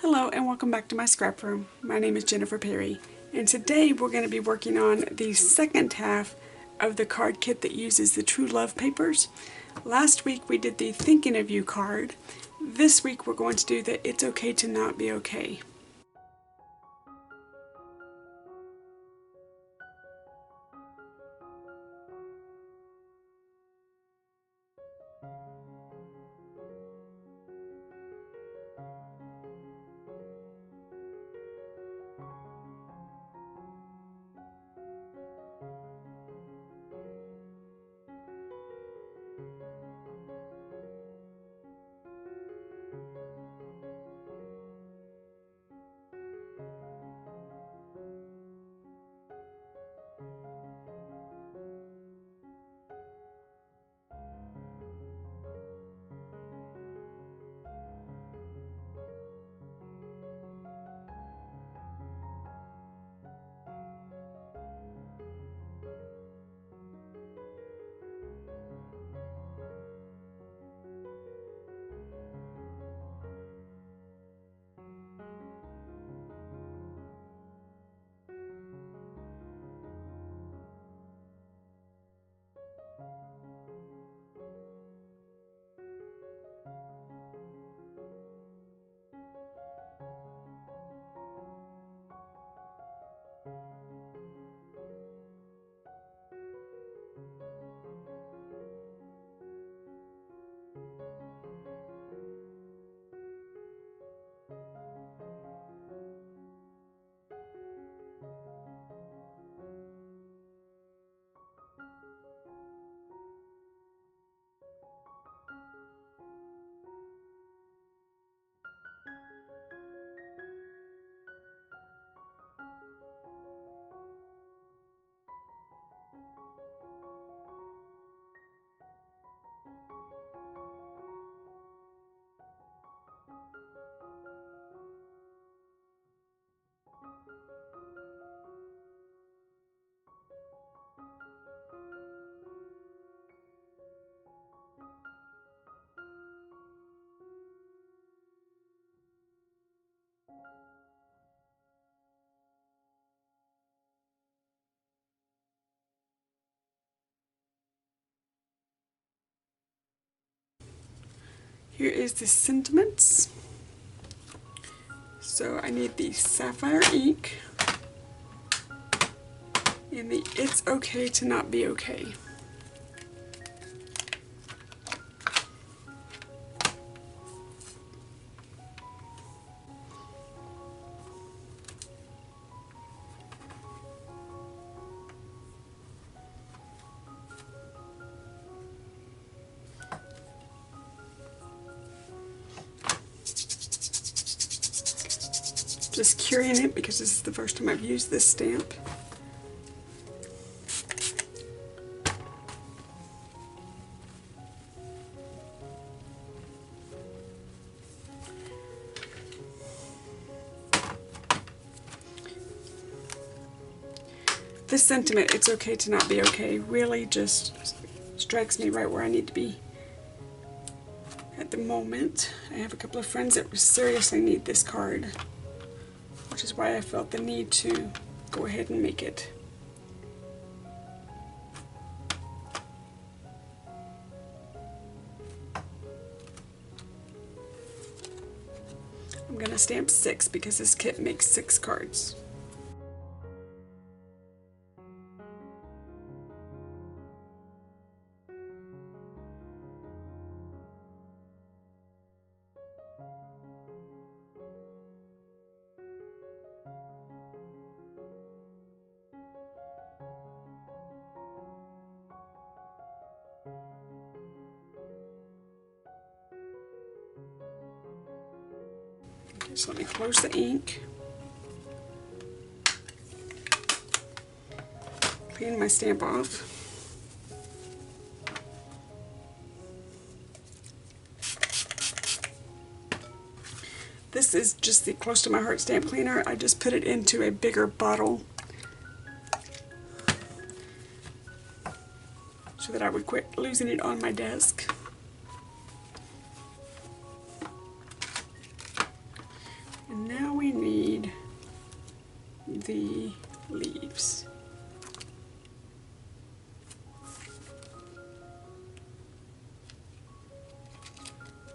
Hello and welcome back to my scrap room. My name is Jennifer Perry and today we're going to be working on the second half of the card kit that uses the True Love papers. Last week we did the Thinking of You card. This week we're going to do the It's Okay to Not Be Okay. Here is the sentiments. So I need the sapphire ink and the It's Okay to Not Be Okay. Just curing it because this is the first time I've used this stamp. This sentiment, it's okay to not be okay, really just strikes me right where I need to be at the moment. I have a couple of friends that seriously need this card, which is why I felt the need to go ahead and make it. I'm going to stamp 6 because this kit makes 6 cards. So let me close the ink, clean my stamp off. This is just the Close to My Heart stamp cleaner. I just put it into a bigger bottle so that I would quit losing it on my desk. And now we need the leaves.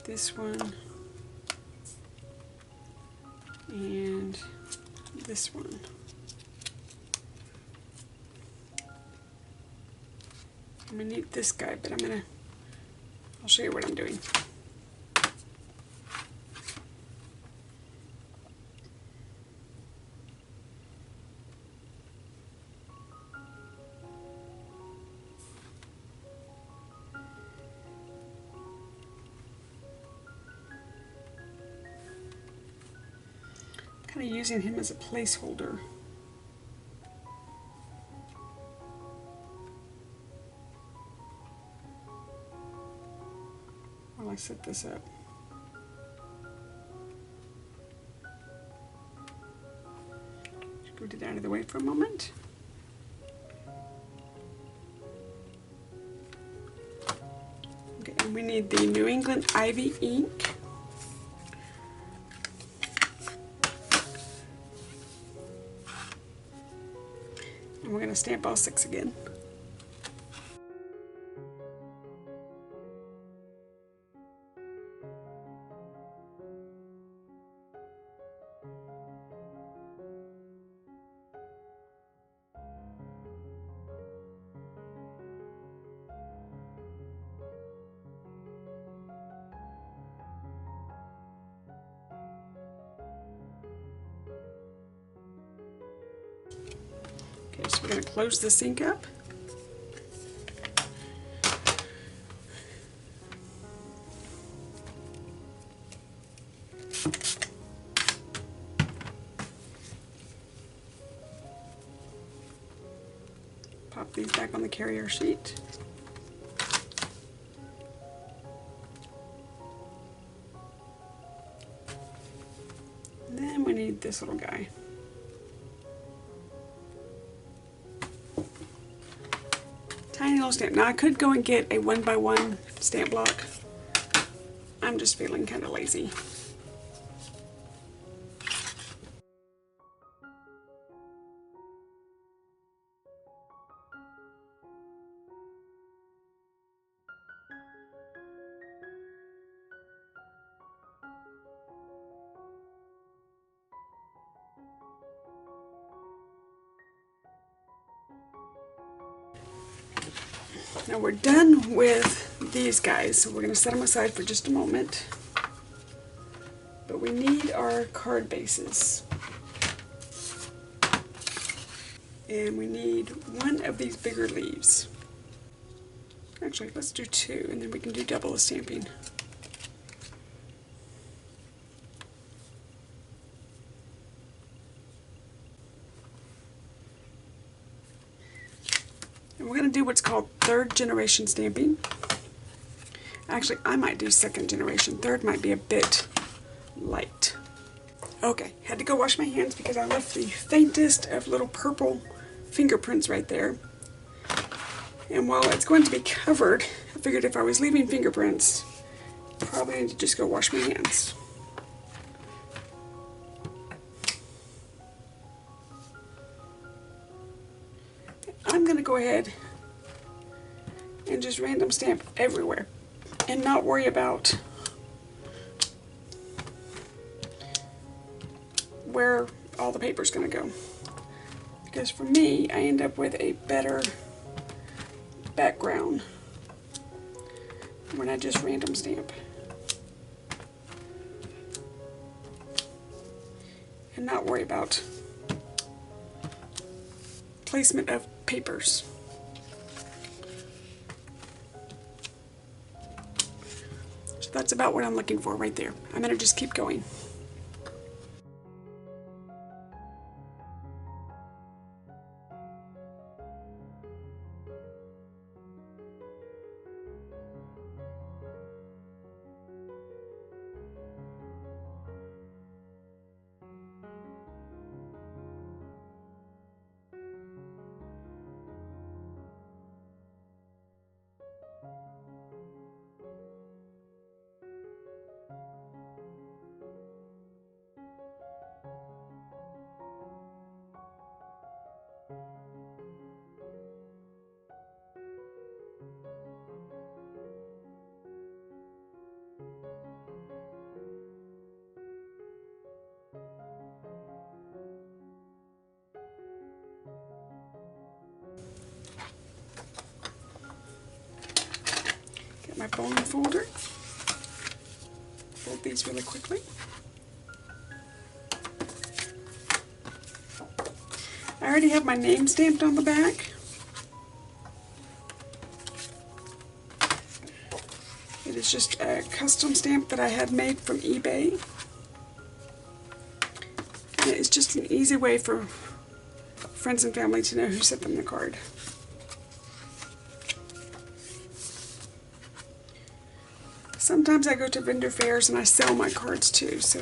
This one and this one. I'm gonna need this guy, but I'll show you what I'm doing. Kind of using him as a placeholder. While I set this up. Scoot it out of the way for a moment. Okay, and we need the New England Ivy ink. And we're going to stamp all 6 again. Okay, so we're going to close this ink up. Pop these back on the carrier sheet. And then we need this little guy. Tiny little stamp. Now I could go and get a 1x1 stamp block. I'm just feeling kind of lazy. Now we're done with these guys, so we're going to set them aside for just a moment. But we need our card bases. And we need one of these bigger leaves. Actually, let's do 2, and then we can do double the stamping. And we're going to do what's called 3rd generation stamping. Actually, I might do 2nd generation. 3rd might be a bit light. Okay, had to go wash my hands because I left the faintest of little purple fingerprints right there. And while it's going to be covered, I figured if I was leaving fingerprints, probably need to just go wash my hands. I'm going to go ahead and just random stamp everywhere and not worry about where all the paper's going to go. Because for me, I end up with a better background when I just random stamp and not worry about placement of papers. So that's about what I'm looking for right there. I'm going to just keep going. my bone folder. Fold these really quickly. I already have my name stamped on the back. It is just a custom stamp that I had made from eBay. And it's just an easy way for friends and family to know who sent them the card. Sometimes I go to vendor fairs and I sell my cards too, so.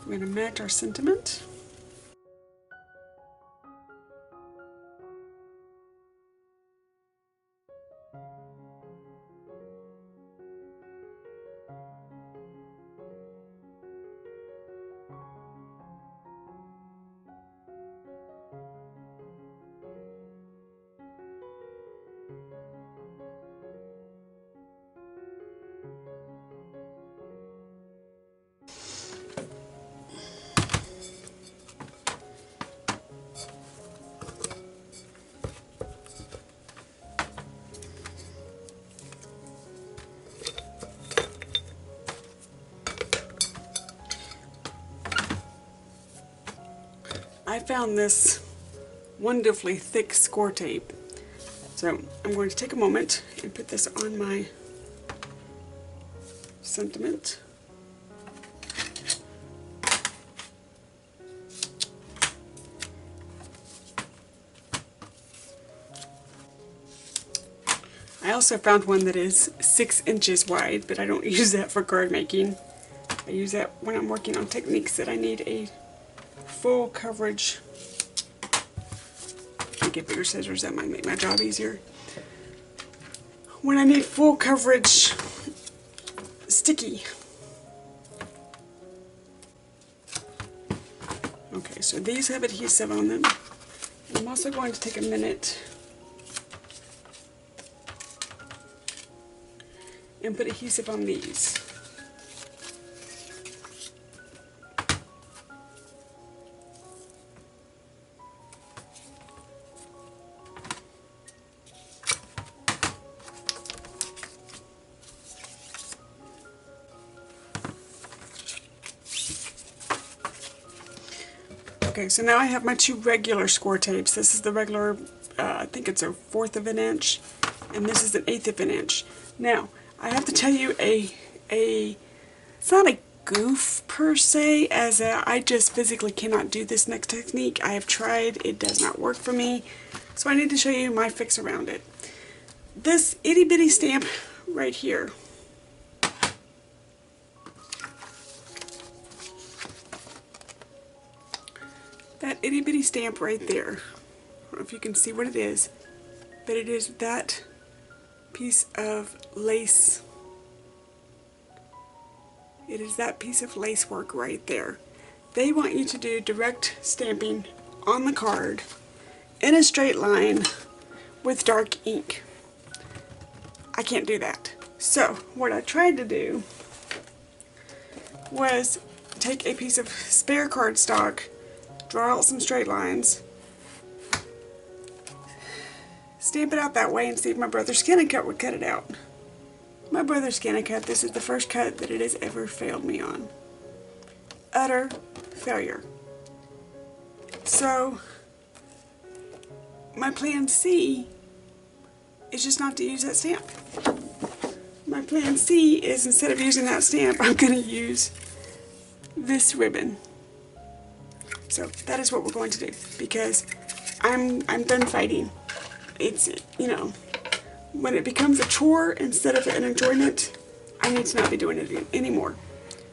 We're going to match our sentiment. I found this wonderfully thick score tape. So I'm going to take a moment and put this on my sentiment. I also found one that is 6 inches wide, but I don't use that for card making. I use that when I'm working on techniques that I need a full coverage. I get bigger scissors, that might make my job easier. When I need full coverage sticky. Okay, so these have adhesive on them. I'm also going to take a minute and put adhesive on these. Okay, so now I have my 2 regular score tapes. This is the regular, I think it's a 1/4 of an inch, and this is an 1/8 of an inch. Now, I have to tell you it's not a goof per se, as I just physically cannot do this next technique. I have tried, it does not work for me, so I need to show you my fix around it. This itty bitty stamp right here, that itty bitty stamp right there, I don't know if you can see what it is, but it is that piece of lace. It is that piece of lace work right there. They want you to do direct stamping on the card in a straight line with dark ink. I can't do that. So what I tried to do was take a piece of spare cardstock, draw out some straight lines, stamp it out that way, and see if my brother ScanNCut would cut it out. My brother ScanNCut, this is the first cut that it has ever failed me on. Utter failure. So my plan C is just not to use that stamp. My plan C is, instead of using that stamp, I'm going to use this ribbon. So that is what we're going to do, because I'm done fighting. It's, you know, when it becomes a chore instead of an enjoyment, I need to not be doing it anymore.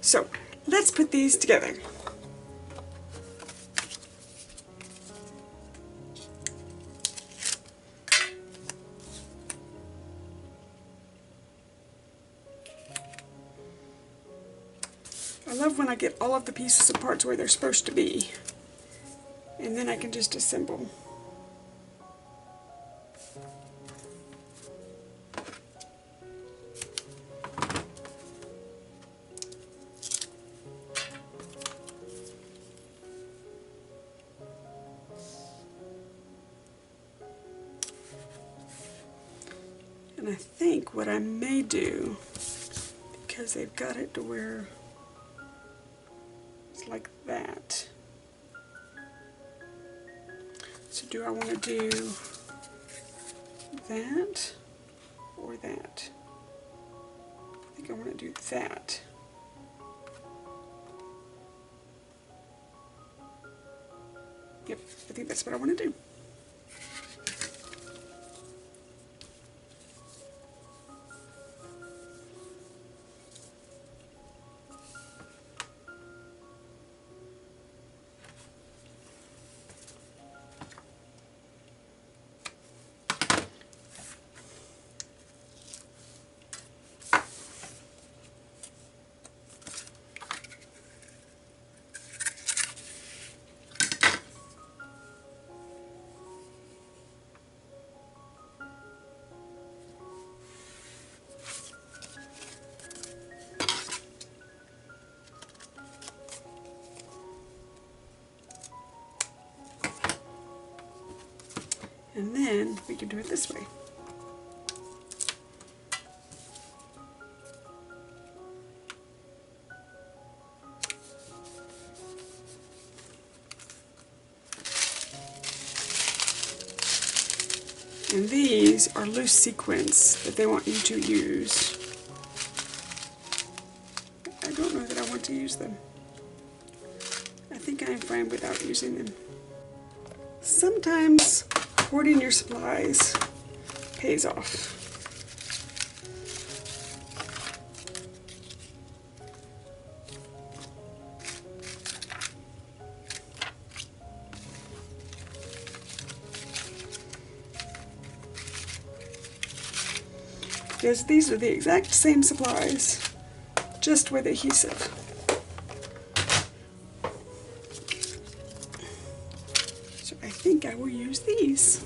So let's put these together. love when I get all of the pieces and parts where they're supposed to be, and then I can just assemble. And I think what I may do, because they've got it to where it's like that. So do I want to do that or that? I think I want to do that. Yep, I think that's what I want to do. And then we can do it this way. And these are loose sequins that they want you to use. I don't know that I want to use them. I think I'm fine without using them. Sometimes hoarding your supplies pays off. Because these are the exact same supplies, just with adhesive. So I think I will use these.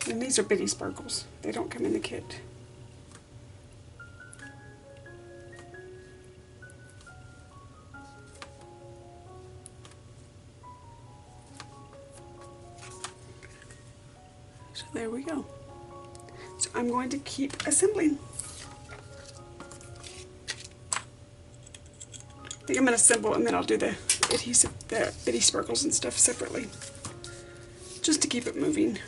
And these are Bitty Sparkles. They don't come in the kit. So there we go. So I'm going to keep assembling. I think I'm going to assemble and then I'll do the adhesive, the Bitty Sparkles and stuff separately, just to keep it moving.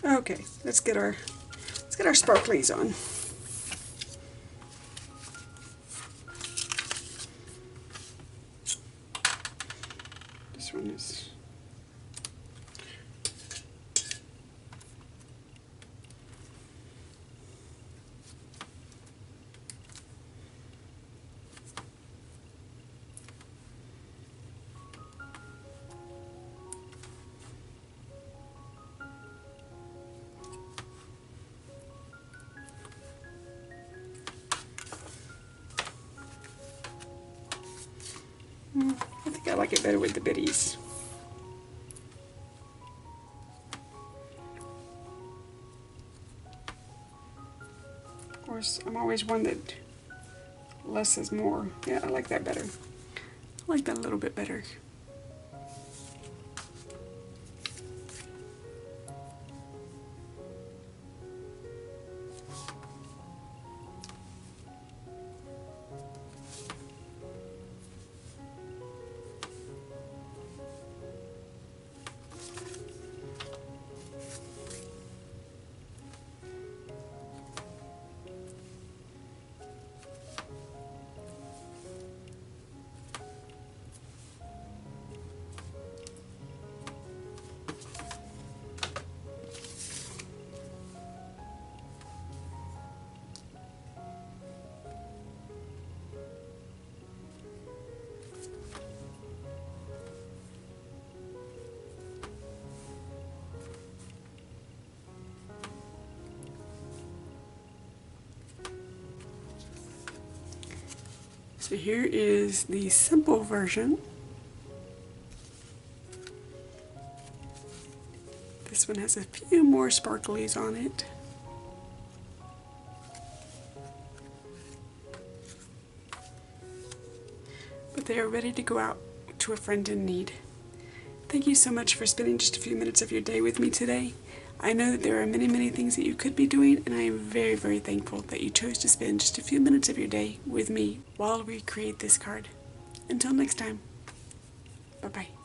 Okay, let's get our sparklies on. This one is I think I like it better with the biddies. Of course, I'm always one that less is more. Yeah, I like that better. I like that a little bit better. So here is the simple version. This one has a few more sparklies on it. But they are ready to go out to a friend in need. Thank you so much for spending just a few minutes of your day with me today. I know that there are many, many things that you could be doing, and I am very, very thankful that you chose to spend just a few minutes of your day with me while we create this card. Until next time, bye-bye.